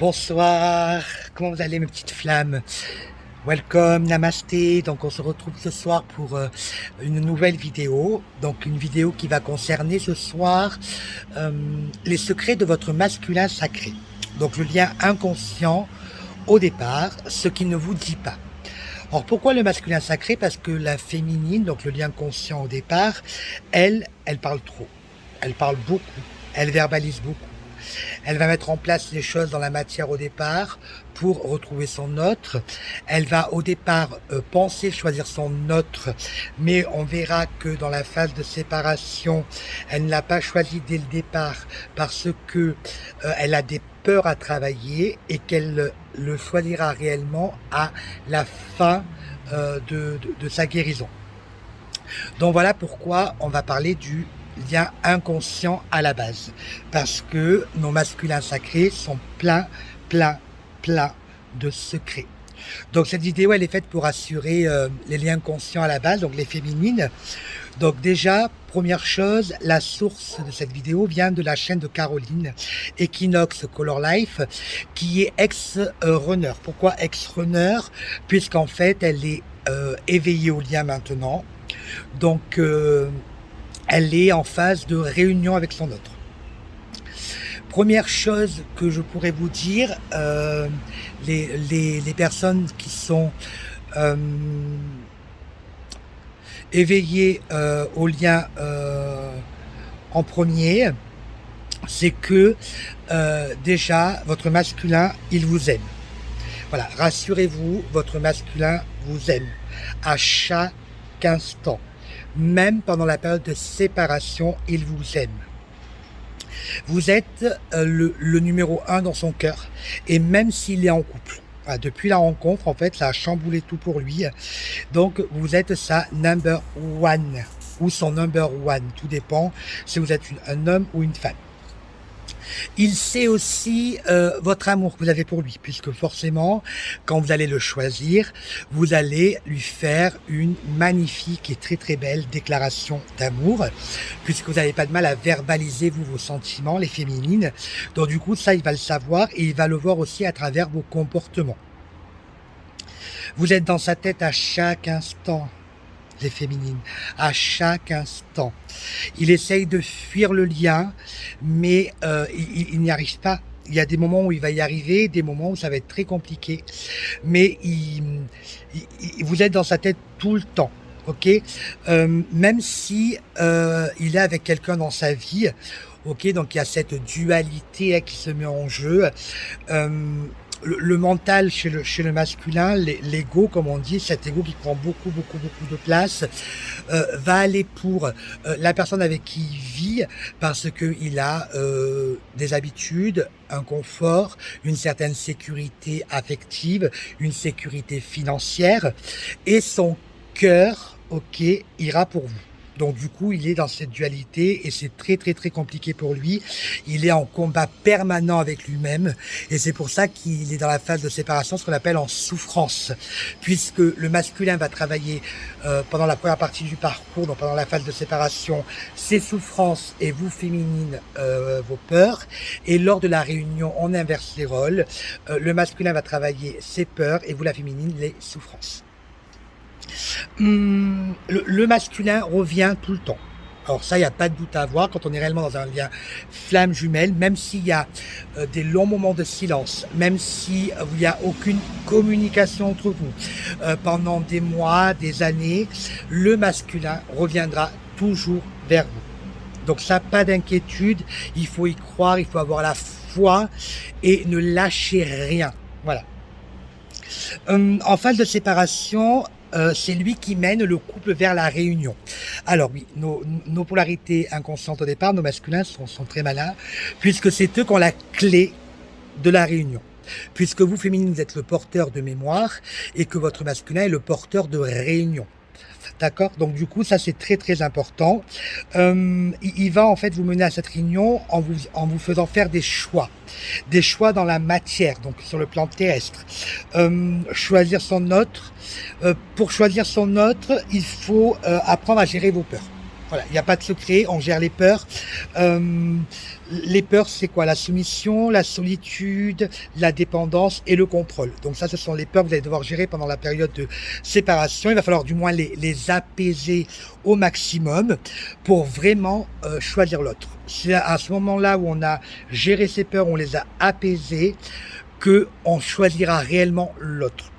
Bonsoir, comment vous allez mes petites flammes? Welcome, namasté. Donc on se retrouve ce soir pour une nouvelle vidéo. Donc une vidéo qui va concerner ce soir euh, les secrets de votre masculin sacré. Donc le lien inconscient au départ, ce qui ne vous dit pas. Alors pourquoi le masculin sacré? Parce que la féminine, donc le lien conscient au départ, elle parle trop. Elle parle beaucoup. Elle verbalise beaucoup. Elle va mettre en place les choses dans la matière au départ pour retrouver son autre. Elle va au départ penser choisir son autre, mais on verra que dans la phase de séparation, elle ne l'a pas choisi dès le départ parce que elle a des peurs à travailler et qu'elle le choisira réellement à la fin de sa guérison. Donc voilà pourquoi on va parler du lien inconscient à la base. Parce que nos masculins sacrés sont pleins de secrets. Donc cette vidéo, elle est faite pour assurer les liens conscients à la base, donc les féminines. Donc déjà, première chose, la source de cette vidéo vient de la chaîne de Caroline, Equinox Color Life, qui est ex-runner. Pourquoi ex-runner? Puisqu'en fait, elle est éveillée au lien maintenant. Donc, elle est en phase de réunion avec son autre. Première chose que je pourrais vous dire, les personnes qui sont éveillées au lien en premier, c'est que déjà, votre masculin, il vous aime. Voilà, rassurez-vous, votre masculin vous aime à chaque instant. Même pendant la période de séparation, il vous aime. Vous êtes le numéro 1 dans son cœur. Et même s'il est en couple, voilà, depuis la rencontre, en fait, ça a chamboulé tout pour lui. Donc, vous êtes sa number one ou son number one. Tout dépend si vous êtes un homme ou une femme. Il sait aussi votre amour que vous avez pour lui, puisque forcément, quand vous allez le choisir, vous allez lui faire une magnifique et très belle déclaration d'amour, puisque vous n'avez pas de mal à verbaliser vous vos sentiments, les féminines. Donc du coup, ça, il va le savoir et il va le voir aussi à travers vos comportements. Vous êtes dans sa tête à chaque instant, les féminines, à chaque instant. Il essaye de fuir le lien, mais il n'y arrive pas. Il y a des moments où il va y arriver, des moments où ça va être très compliqué. Mais vous êtes dans sa tête tout le temps. Ok, même si il est avec quelqu'un dans sa vie, ok, donc il y a cette dualité qui se met en jeu. Le mental chez le masculin, l'ego, comme on dit, cet ego qui prend beaucoup de place, va aller pour la personne avec qui il vit parce que il a des habitudes, un confort, une certaine sécurité affective, une sécurité financière, et son cœur, ok, ira pour vous. Donc du coup, il est dans cette dualité et c'est très compliqué pour lui. Il est en combat permanent avec lui-même et c'est pour ça qu'il est dans la phase de séparation, ce qu'on appelle en souffrance, puisque le masculin va travailler pendant la première partie du parcours, donc pendant la phase de séparation, ses souffrances et vous féminines vos peurs. Et lors de la réunion, on inverse les rôles. Le masculin va travailler ses peurs et vous la féminine les souffrances. Le masculin revient tout le temps. Alors ça, il n'y a pas de doute à avoir quand on est réellement dans un lien flamme jumelle, même s'il y a des longs moments de silence, même s'il n'y a aucune communication entre vous pendant des mois, des années, le masculin reviendra toujours vers vous. Donc ça, pas d'inquiétude, il faut y croire, il faut avoir la foi et ne lâcher rien. Voilà. En phase de séparation, c'est lui qui mène le couple vers la réunion. Alors oui, nos polarités inconscientes au départ, nos masculins sont très malins, puisque c'est eux qui ont la clé de la réunion. Puisque vous, féminines, vous êtes le porteur de mémoire et que votre masculin est le porteur de réunion. D'accord? Donc du coup, ça c'est très important. Il va en fait vous mener à cette réunion en vous faisant faire des choix dans la matière, donc sur le plan terrestre. Choisir son autre. Pour choisir son autre, il faut apprendre à gérer vos peurs. Voilà, il n'y a pas de secret, on gère les peurs. Les peurs, c'est quoi? La soumission, la solitude, la dépendance et le contrôle. Donc ça, ce sont les peurs que vous allez devoir gérer pendant la période de séparation. Il va falloir du moins les apaiser au maximum pour vraiment choisir l'autre. C'est à ce moment-là où on a géré ces peurs, on les a apaisées, que on choisira réellement l'autre.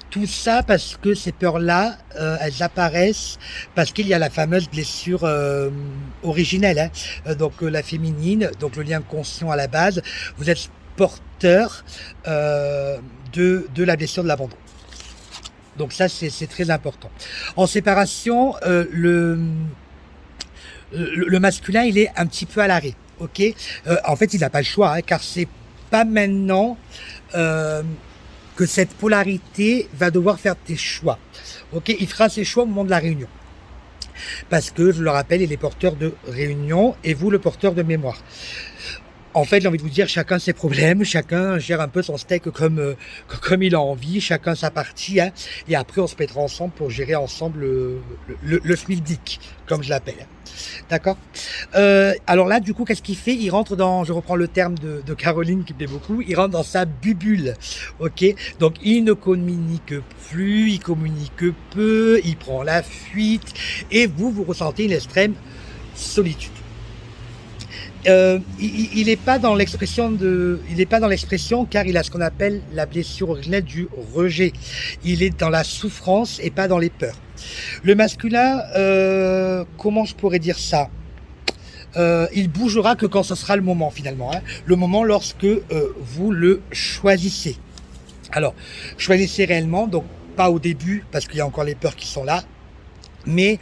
Tout ça parce que ces peurs-là, elles apparaissent parce qu'il y a la fameuse blessure originelle, hein. Donc la féminine, donc le lien conscient à la base. Vous êtes porteur de la blessure de l'abandon. Donc ça, c'est très important. En séparation, le masculin, il est un petit peu à l'arrêt. Ok, en fait, il n'a pas le choix, hein, car c'est pas maintenant que cette polarité va devoir faire des choix. Ok, il fera ses choix au moment de la réunion. Parce que, je le rappelle, il est porteur de réunion et vous le porteur de mémoire. En fait, j'ai envie de vous dire, chacun ses problèmes, chacun gère un peu son steak comme il a envie, chacun sa partie, hein, et après on se mettra ensemble pour gérer ensemble le schmilblick, comme je l'appelle. D'accord. Alors là, du coup, qu'est-ce qu'il fait? Il rentre dans, je reprends le terme de Caroline qui me plaît beaucoup, il rentre dans sa bulle. Ok. Donc il ne communique plus, il communique peu, il prend la fuite, et vous ressentez une extrême solitude. Il n'est pas dans l'expression car il a ce qu'on appelle la blessure originelle du rejet. Il est dans la souffrance et pas dans les peurs. Le masculin, comment je pourrais dire ça? Il bougera que quand ce sera le moment finalement, hein. Le moment lorsque vous le choisissez. Alors, choisissez réellement, donc pas au début parce qu'il y a encore les peurs qui sont là, mais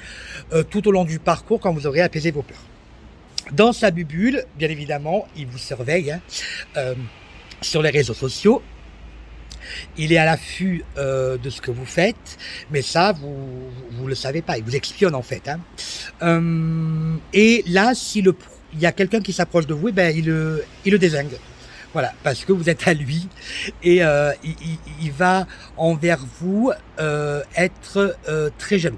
tout au long du parcours quand vous aurez apaisé vos peurs. Dans sa bulle, bien évidemment, il vous surveille, hein, sur les réseaux sociaux. Il est à l'affût de ce que vous faites, mais ça, vous le savez pas. Il vous espionne en fait, hein. Et là, il y a quelqu'un qui s'approche de vous, il le dézingue. Voilà, parce que vous êtes à lui et il va envers vous être très jaloux.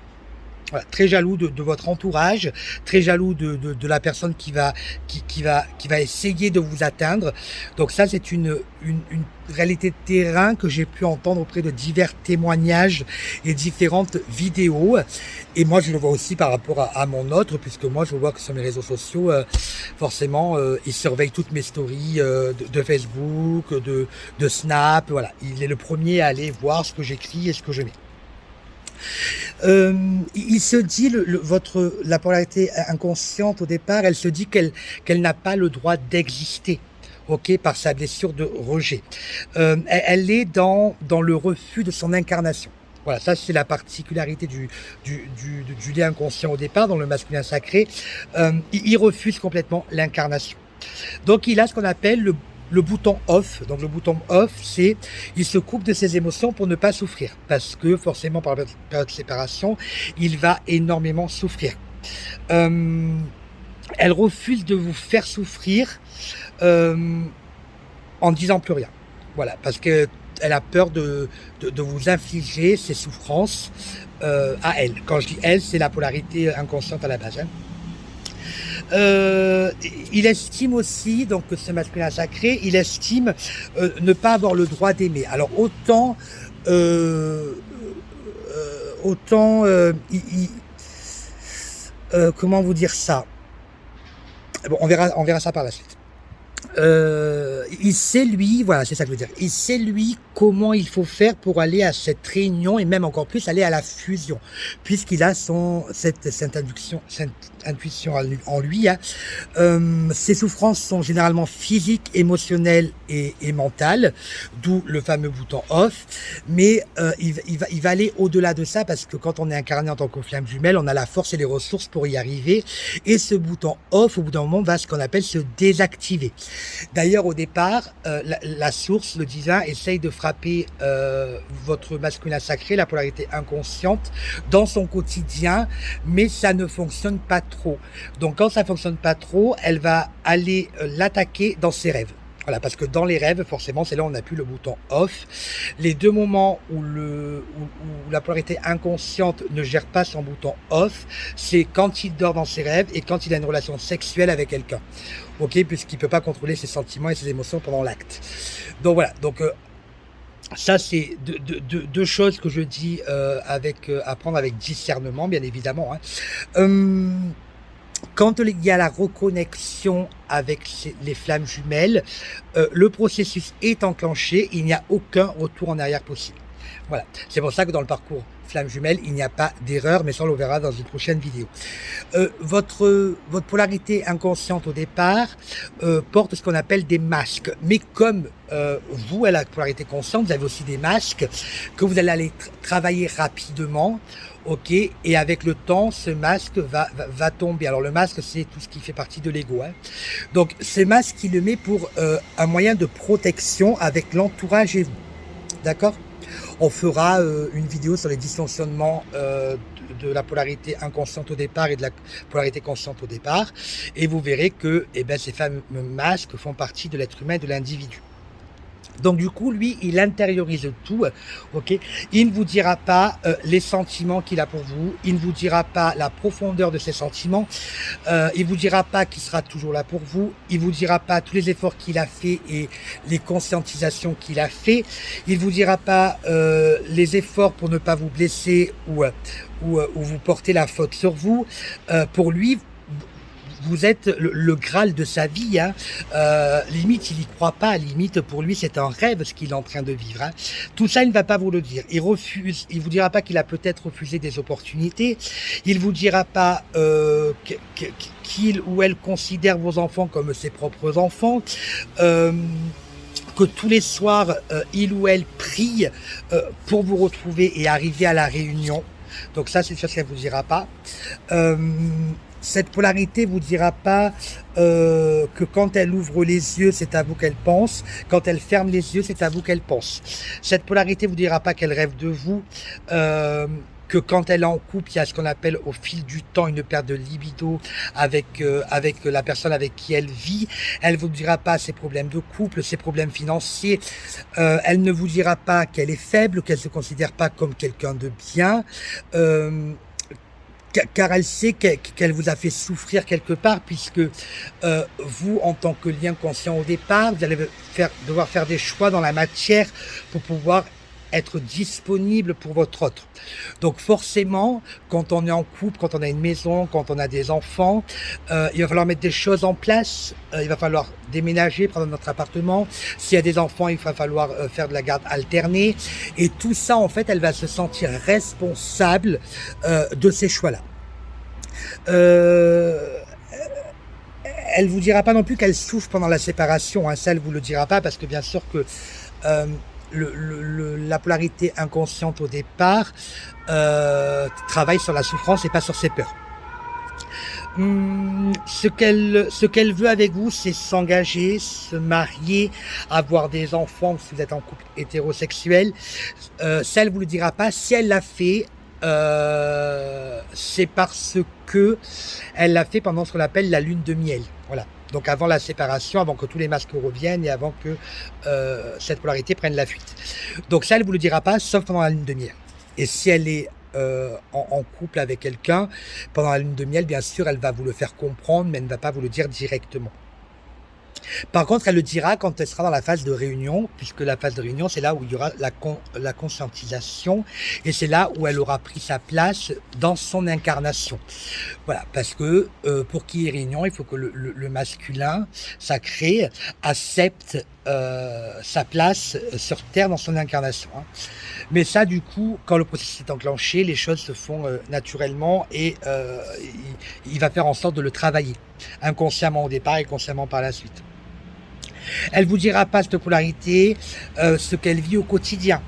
Voilà, très jaloux de votre entourage, très jaloux de la personne qui va essayer de vous atteindre. Donc ça, c'est une réalité de terrain que j'ai pu entendre auprès de divers témoignages et différentes vidéos. Et moi, je le vois aussi par rapport à mon autre, puisque moi, je vois que sur mes réseaux sociaux, forcément, il surveille toutes mes stories de Facebook, de Snap. Voilà, il est le premier à aller voir ce que j'écris et ce que je mets. Il se dit, la polarité inconsciente au départ, elle se dit qu'elle n'a pas le droit d'exister, ok, par sa blessure de rejet. Elle est dans le refus de son incarnation. Voilà, ça c'est la particularité du lien inconscient au départ, dans le masculin sacré. Il refuse complètement l'incarnation. Donc il a ce qu'on appelle le bouton off. Donc le bouton off, c'est il se coupe de ses émotions pour ne pas souffrir, parce que forcément par la période de séparation, il va énormément souffrir. Elle refuse de vous faire souffrir en disant plus rien. Voilà, parce que elle a peur de vous infliger ces souffrances à elle. Quand je dis elle, c'est la polarité inconsciente à la base, hein. Il estime aussi, donc ce masculin sacré, il estime ne pas avoir le droit d'aimer. Alors autant comment vous dire ça? Bon, on verra ça par la suite. Il sait lui, voilà, c'est ça que je veux dire. Il sait lui comment il faut faire pour aller à cette réunion et même encore plus aller à la fusion, puisqu'il a cette intuition en lui, hein. Ses souffrances sont généralement physiques, émotionnelles et mentales, d'où le fameux bouton off. Mais il va aller au-delà de ça, parce que quand on est incarné en tant que flamme jumelle, on a la force et les ressources pour y arriver. Et ce bouton off, au bout d'un moment, va ce qu'on appelle se désactiver. D'ailleurs, au départ, la source, le divin, essaye de frapper votre masculin sacré, la polarité inconsciente, dans son quotidien, mais ça ne fonctionne pas trop. Donc, quand ça fonctionne pas trop, elle va aller l'attaquer dans ses rêves. Voilà, parce que dans les rêves, forcément, c'est là où on appuie le bouton off. Les deux moments où, où la polarité inconsciente ne gère pas son bouton off, c'est quand il dort dans ses rêves et quand il a une relation sexuelle avec quelqu'un. Ok, puisqu'il peut pas contrôler ses sentiments et ses émotions pendant l'acte. Donc voilà, donc ça c'est deux choses que je dis à prendre avec discernement, bien évidemment. Hein. Quand il y a la reconnexion avec les flammes jumelles, le processus est enclenché, il n'y a aucun retour en arrière possible. Voilà, c'est pour ça que dans le parcours flammes jumelles, il n'y a pas d'erreur, mais ça on le verra dans une prochaine vidéo. Votre polarité inconsciente au départ porte ce qu'on appelle des masques, mais comme vous, à la polarité consciente, vous avez aussi des masques que vous allez aller travailler rapidement. Ok, et avec le temps, ce masque va tomber. Alors le masque, c'est tout ce qui fait partie de l'ego. Hein. Donc ce masque, il le met pour un moyen de protection avec l'entourage et vous. D'accord? On fera une vidéo sur les dysfonctionnements de la polarité inconsciente au départ et de la polarité consciente au départ. Et vous verrez que ces fameux masques font partie de l'être humain et de l'individu. Donc du coup, lui, il intériorise tout, ok. Il ne vous dira pas les sentiments qu'il a pour vous, il ne vous dira pas la profondeur de ses sentiments, il vous dira pas qu'il sera toujours là pour vous, il vous dira pas tous les efforts qu'il a fait et les conscientisations qu'il a fait, il vous dira pas les efforts pour ne pas vous blesser ou vous porter la faute sur vous. Pour lui, vous êtes le Graal de sa vie, hein. Limite il y croit pas, limite pour lui c'est un rêve ce qu'il est en train de vivre, hein. Tout ça il ne va pas vous le dire, il refuse, il vous dira pas qu'il a peut-être refusé des opportunités, il vous dira pas qu'il ou elle considère vos enfants comme ses propres enfants, que tous les soirs il ou elle prie pour vous retrouver et arriver à la réunion. Donc ça c'est une chose qu'elle vous dira pas. Cette polarité vous dira pas que quand elle ouvre les yeux, c'est à vous qu'elle pense. Quand elle ferme les yeux, c'est à vous qu'elle pense. Cette polarité vous dira pas qu'elle rêve de vous. Que quand elle est en couple, il y a ce qu'on appelle au fil du temps une perte de libido avec la personne avec qui elle vit. Elle vous dira pas ses problèmes de couple, ses problèmes financiers. Elle ne vous dira pas qu'elle est faible, qu'elle se considère pas comme quelqu'un de bien. Car elle sait qu'elle vous a fait souffrir quelque part, puisque vous, en tant que lien conscient au départ, vous allez devoir faire des choix dans la matière pour pouvoir être disponible pour votre autre. Donc forcément, quand on est en couple, quand on a une maison, quand on a des enfants, il va falloir mettre des choses en place, il va falloir déménager, prendre notre appartement. S'il y a des enfants, il va falloir faire de la garde alternée. Et tout ça, en fait, elle va se sentir responsable de ces choix-là. Elle vous dira pas non plus qu'elle souffre pendant la séparation, hein, ça elle vous le dira pas, parce que bien sûr que la polarité inconsciente au départ travaille sur la souffrance et pas sur ses peurs. Ce qu'elle veut avec vous, c'est s'engager, se marier, avoir des enfants si vous êtes en couple hétérosexuel. Ça elle vous le dira pas. Si elle l'a fait, c'est parce que elle l'a fait pendant ce qu'on appelle la lune de miel. Voilà. Donc avant la séparation, avant que tous les masques reviennent et avant que cette polarité prenne la fuite. Donc ça, elle vous le dira pas, sauf pendant la lune de miel. Et si elle est en couple avec quelqu'un, pendant la lune de miel, bien sûr, elle va vous le faire comprendre, mais elle ne va pas vous le dire directement. Par contre, elle le dira quand elle sera dans la phase de réunion, puisque la phase de réunion, c'est là où il y aura la conscientisation, et c'est là où elle aura pris sa place dans son incarnation. Voilà, parce que pour qu'il y ait réunion, il faut que le masculin sacré accepte sa place sur Terre dans son incarnation. Hein. Mais ça, du coup, quand le processus est enclenché, les choses se font naturellement et il va faire en sorte de le travailler, inconsciemment au départ et consciemment par la suite. Elle vous dira pas cette polarité, ce qu'elle vit au quotidien.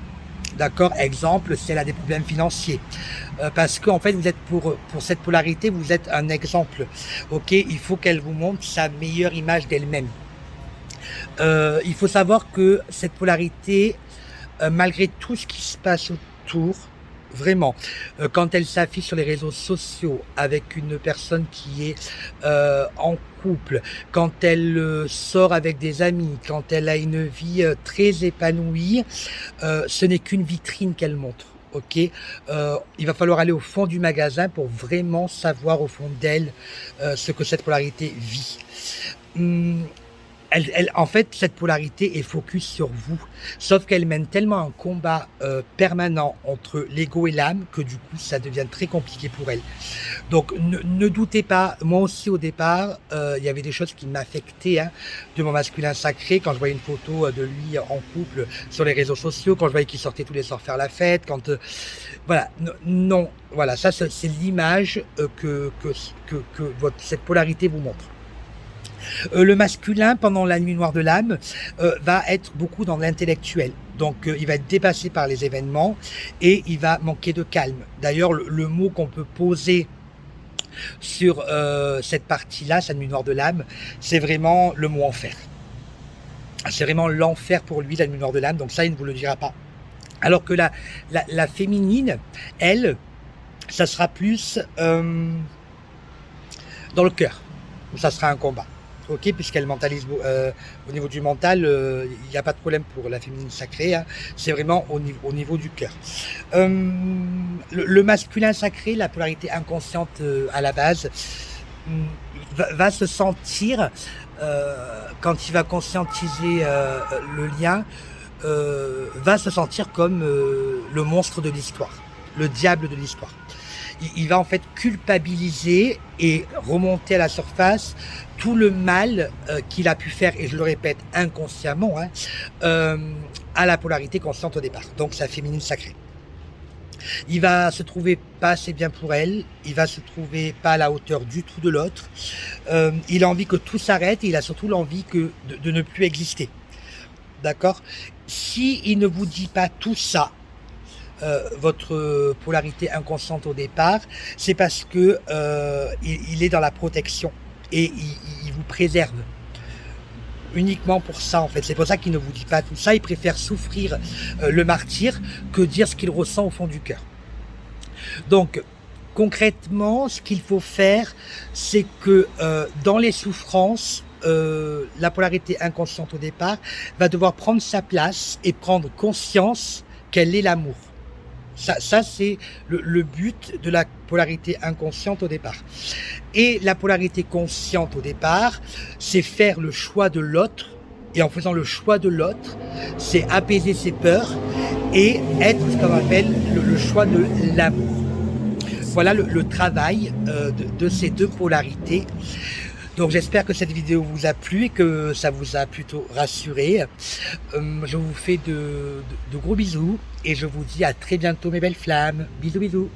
D'accord? Exemple, si elle a des problèmes financiers. Parce qu'en fait, vous êtes pour cette polarité, vous êtes un exemple. Ok? Il faut qu'elle vous montre sa meilleure image d'elle-même. Il faut savoir que cette polarité, malgré tout ce qui se passe autour, vraiment. Quand elle s'affiche sur les réseaux sociaux avec une personne qui est en couple, quand elle sort avec des amis, quand elle a une vie très épanouie, ce n'est qu'une vitrine qu'elle montre. Ok, il va falloir aller au fond du magasin pour vraiment savoir au fond d'elle ce que cette polarité vit. Hum, en fait, cette polarité est focus sur vous, sauf qu'elle mène tellement un combat permanent entre l'ego et l'âme que du coup, ça devient très compliqué pour elle. Donc, ne doutez pas, moi aussi au départ, il y avait des choses qui m'affectaient hein, de mon masculin sacré, quand je voyais une photo de lui en couple sur les réseaux sociaux, quand je voyais qu'il sortait tous les soirs faire la fête, quand... voilà, non, voilà, ça c'est l'image que cette polarité vous montre. Le masculin, pendant la nuit noire de l'âme, va être beaucoup dans l'intellectuel. Donc, il va être dépassé par les événements et il va manquer de calme. D'ailleurs, le mot qu'on peut poser sur cette partie-là, cette nuit noire de l'âme, c'est vraiment le mot enfer. C'est vraiment l'enfer pour lui, la nuit noire de l'âme. Donc ça, il ne vous le dira pas. Alors que la féminine, elle, ça sera plus dans le cœur. Ça sera un combat. Ok, puisqu'elle mentalise au niveau du mental, il n'y a pas de problème pour la féminine sacrée, hein, c'est vraiment au niveau du cœur. Le masculin sacré, la polarité inconsciente à la base, va se sentir, quand il va conscientiser le lien, va se sentir comme le monstre de l'histoire, le diable de l'histoire. Il va en fait culpabiliser et remonter à la surface tout le mal qu'il a pu faire, et je le répète inconsciemment, hein, à la polarité consciente au départ, donc sa féminine sacrée. Il va se trouver pas assez bien pour elle, il va se trouver pas à la hauteur du tout de l'autre, il a envie que tout s'arrête et il a surtout l'envie de ne plus exister. D'accord? Si il ne vous dit pas tout ça, votre polarité inconsciente au départ, c'est parce que il est dans la protection et il vous préserve uniquement pour ça en fait. C'est pour ça qu'il ne vous dit pas tout ça, il préfère souffrir le martyr que dire ce qu'il ressent au fond du cœur. Donc concrètement, ce qu'il faut faire, c'est que dans les souffrances, la polarité inconsciente au départ va devoir prendre sa place et prendre conscience qu'elle est l'amour. Ça c'est le but de la polarité inconsciente au départ. Et la polarité consciente au départ, c'est faire le choix de l'autre. Et en faisant le choix de l'autre, c'est apaiser ses peurs et être ce qu'on appelle le choix de l'amour. Voilà le travail de ces deux polarités. Donc j'espère que cette vidéo vous a plu et que ça vous a plutôt rassuré. Je vous fais de gros bisous et je vous dis à très bientôt mes belles flammes. Bisous bisous.